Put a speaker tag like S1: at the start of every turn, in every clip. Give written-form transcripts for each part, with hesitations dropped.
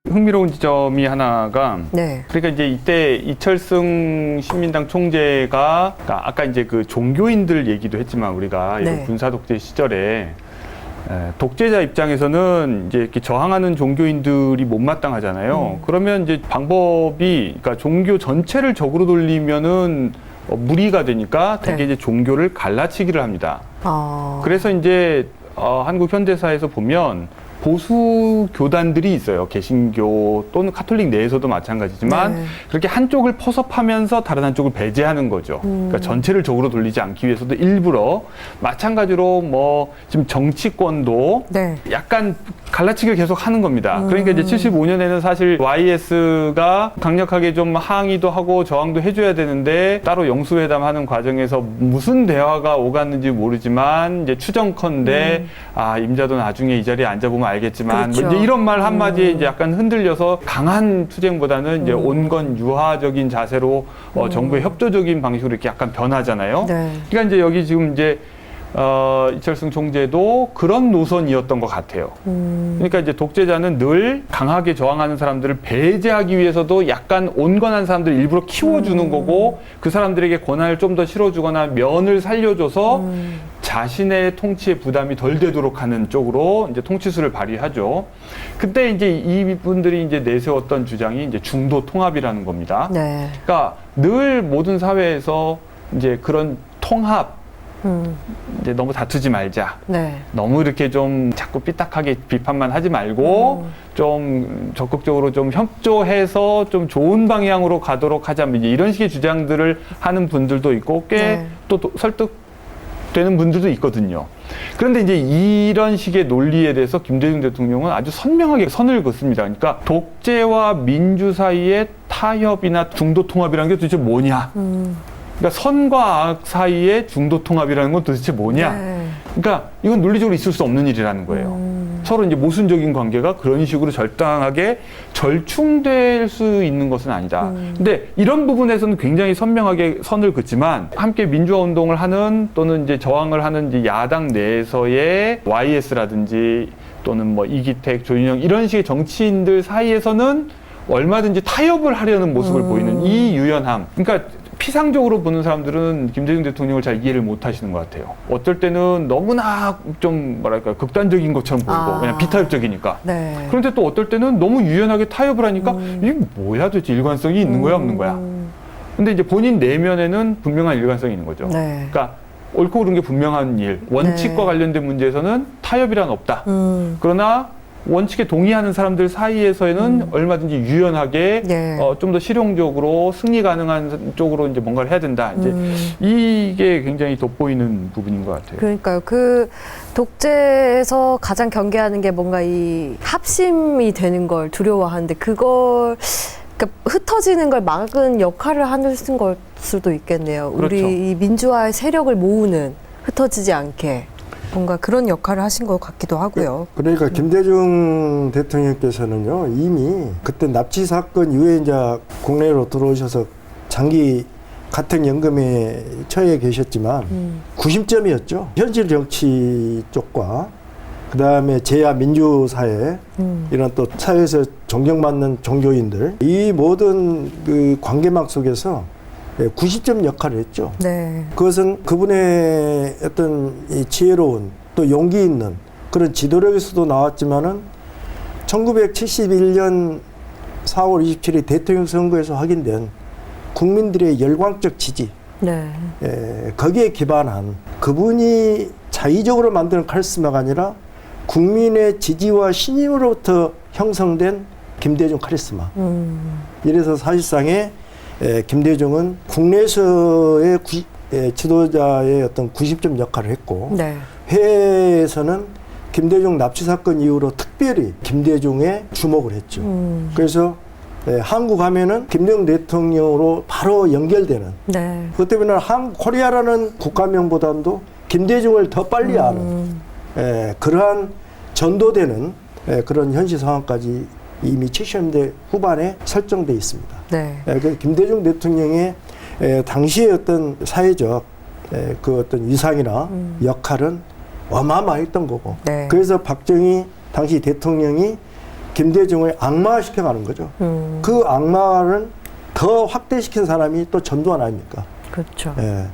S1: 흥미로운 지점이 하나가
S2: 네.
S1: 그러니까 이제 이때 이철승 신민당 총재가 그러니까 아까 이제 그 종교인들 얘기도 했지만 우리가
S2: 네.
S1: 이런 군사 독재 시절에 독재자 입장에서는 이제 이렇게 저항하는 종교인들이 못마땅하잖아요. 그러면 이제 방법이 그러니까 종교 전체를 적으로 돌리면은 무리가 되니까 되게
S2: 네.
S1: 이제 종교를 갈라치기를 합니다.
S2: 아.
S1: 그래서 이제 한국 현대사에서 보면 보수 교단들이 있어요. 개신교 또는 카톨릭 내에서도 마찬가지지만
S2: 네.
S1: 그렇게 한쪽을 포섭하면서 다른 한쪽을 배제하는 거죠. 그러니까 전체를 적으로 돌리지 않기 위해서도 일부러 마찬가지로 뭐 지금 정치권도
S2: 네.
S1: 약간 갈라치기를 계속 하는 겁니다. 그러니까 이제 75년에는 사실 YS가 강력하게 좀 항의도 하고 저항도 해줘야 되는데 따로 영수회담 하는 과정에서 무슨 대화가 오갔는지 모르지만 이제 추정컨대 임자도 나중에 이 자리에 앉아보면 알겠지만
S2: 그렇죠.
S1: 뭐 이제 이런 말 한마디에 이제 약간 흔들려서 강한 투쟁보다는 이제 온건 유화적인 자세로 정부의 협조적인 방식으로 이렇게 약간 변하잖아요.
S2: 네.
S1: 그러니까 이제 여기 지금 이제 이철승 총재도 그런 노선이었던 것 같아요. 그러니까 이제 독재자는 늘 강하게 저항하는 사람들을 배제하기 위해서도 약간 온건한 사람들을 일부러 키워주는 거고 그 사람들에게 권한을 좀 더 실어주거나 면을 살려줘서 자신의 통치에 부담이 덜 되도록 하는 쪽으로 이제 통치수를 발휘하죠. 그때 이제 이분들이 이제 내세웠던 주장이 이제 중도 통합이라는 겁니다.
S2: 네.
S1: 그러니까 늘 모든 사회에서 이제 그런 통합 이제 너무 다투지 말자.
S2: 네.
S1: 너무 이렇게 좀 자꾸 삐딱하게 비판만 하지 말고 좀 적극적으로 좀 협조해서 좀 좋은 방향으로 가도록 하자. 이제 이런 식의 주장들을 하는 분들도 있고 꽤 또 설득되는 분들도 있거든요. 그런데 이제 이런 식의 논리에 대해서 김대중 대통령은 아주 선명하게 선을 긋습니다. 그러니까 독재와 민주 사이의 타협이나 중도 통합이라는 게 도대체 뭐냐? 그러니까 선과 악 사이의 중도 통합이라는 건 도대체 뭐냐?
S2: 네.
S1: 그러니까 이건 논리적으로 있을 수 없는 일이라는 거예요. 서로 이제 모순적인 관계가 그런 식으로 절당하게 절충될 수 있는 것은 아니다. 근데 이런 부분에서는 굉장히 선명하게 선을 긋지만 함께 민주화 운동을 하는 또는 이제 저항을 하는 이제 야당 내에서의 YS라든지 또는 뭐 이기택, 조윤영 이런 식의 정치인들 사이에서는 얼마든지 타협을 하려는 모습을 보이는 이 유연함. 그러니까 피상적으로 보는 사람들은 김대중 대통령을 잘 이해를 못 하시는 것 같아요. 어떨 때는 너무나 좀 뭐랄까 극단적인 것처럼 보이고 그냥 비타협적이니까.
S2: 네.
S1: 그런데 또 어떨 때는 너무 유연하게 타협을 하니까 이게 뭐야 도대체 일관성이 있는 거야 없는 거야. 근데 이제 본인 내면에는 분명한 일관성이 있는 거죠.
S2: 네.
S1: 그러니까 옳고 그른 게 분명한 일, 원칙과 관련된 문제에서는 타협이란 없다. 그러나 원칙에 동의하는 사람들 사이에서는 얼마든지 유연하게 좀 더 실용적으로 승리 가능한 쪽으로 이제 뭔가를 해야 된다. 이제 이게 굉장히 돋보이는 부분인 것 같아요.
S2: 그러니까요. 그 독재에서 가장 경계하는 게 뭔가 이 합심이 되는 걸 두려워하는데 그걸 그러니까 흩어지는 걸 막은 역할을 하는 걸 수도 있겠네요.
S1: 그렇죠.
S2: 우리 이 민주화의 세력을 모으는 흩어지지 않게. 뭔가 그런 역할을 하신 것 같기도 하고요.
S3: 그러니까 김대중 대통령께서는요 이미 그때 납치 사건 이후에 이제 국내로 들어오셔서 장기 가택연금에 처해 계셨지만 구심점이었죠. 현실 정치 쪽과 그 다음에 제야 민주사회 이런 또 사회에서 존경받는 종교인들 이 모든 그 관계망 속에서 90점 역할을 했죠.
S2: 네.
S3: 그것은 그분의 어떤 이 지혜로운 또 용기 있는 그런 지도력에서도 나왔지만은 1971년 4월 27일 대통령 선거에서 확인된 국민들의 열광적 지지,
S2: 네.
S3: 거기에 기반한 그분이 자의적으로 만드는 카리스마가 아니라 국민의 지지와 신임으로부터 형성된 김대중 카리스마. 이래서 사실상의 김대중은 국내에서의 지도자의 어떤 90점 역할을 했고
S2: 네.
S3: 해외에서는 김대중 납치 사건 이후로 특별히 김대중에 주목을 했죠. 그래서 한국 하면은 김대중 대통령으로 바로 연결되는.
S2: 네.
S3: 그것 때문에 코리아라는 국가명보다도 김대중을 더 빨리 아는 그러한 전도되는 그런 현실 상황까지 이미 70년대 후반에 설정돼 있습니다.
S2: 네.
S3: 그 김대중 대통령의 당시의 어떤 사회적 그 어떤 위상이나 역할은 어마어마했던 거고.
S2: 네.
S3: 그래서 박정희 당시 대통령이 김대중을 악마화시켜가는 거죠. 그 악마를 더 확대시킨 사람이 또 전두환 아닙니까?
S2: 그렇죠.
S3: 예.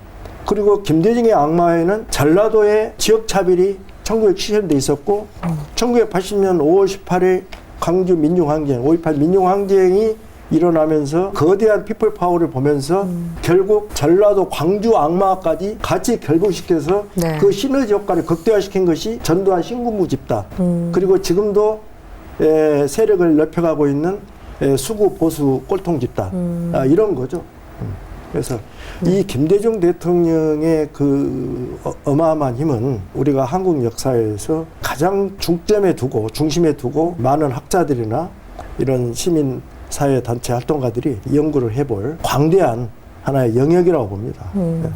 S3: 그리고 김대중의 악마에는 전라도의 지역차별이 1970년대 있었고 1980년 5월 18일 광주 민중항쟁, 5.18 민중항쟁이 일어나면서 거대한 피플 파워를 보면서 결국 전라도 광주 악마까지 같이 결부시켜서
S2: 네.
S3: 그 시너지 효과를 극대화시킨 것이 전두환 신군부 집단 그리고 지금도 세력을 넓혀가고 있는 수구 보수 꼴통 집단 이런 거죠. 그래서 이 김대중 대통령의 그 어마어마한 힘은 우리가 한국 역사에서 가장 중점에 두고 중심에 두고 많은 학자들이나 이런 시민 사회 단체 활동가들이 연구를 해볼 광대한 하나의 영역이라고 봅니다. 네.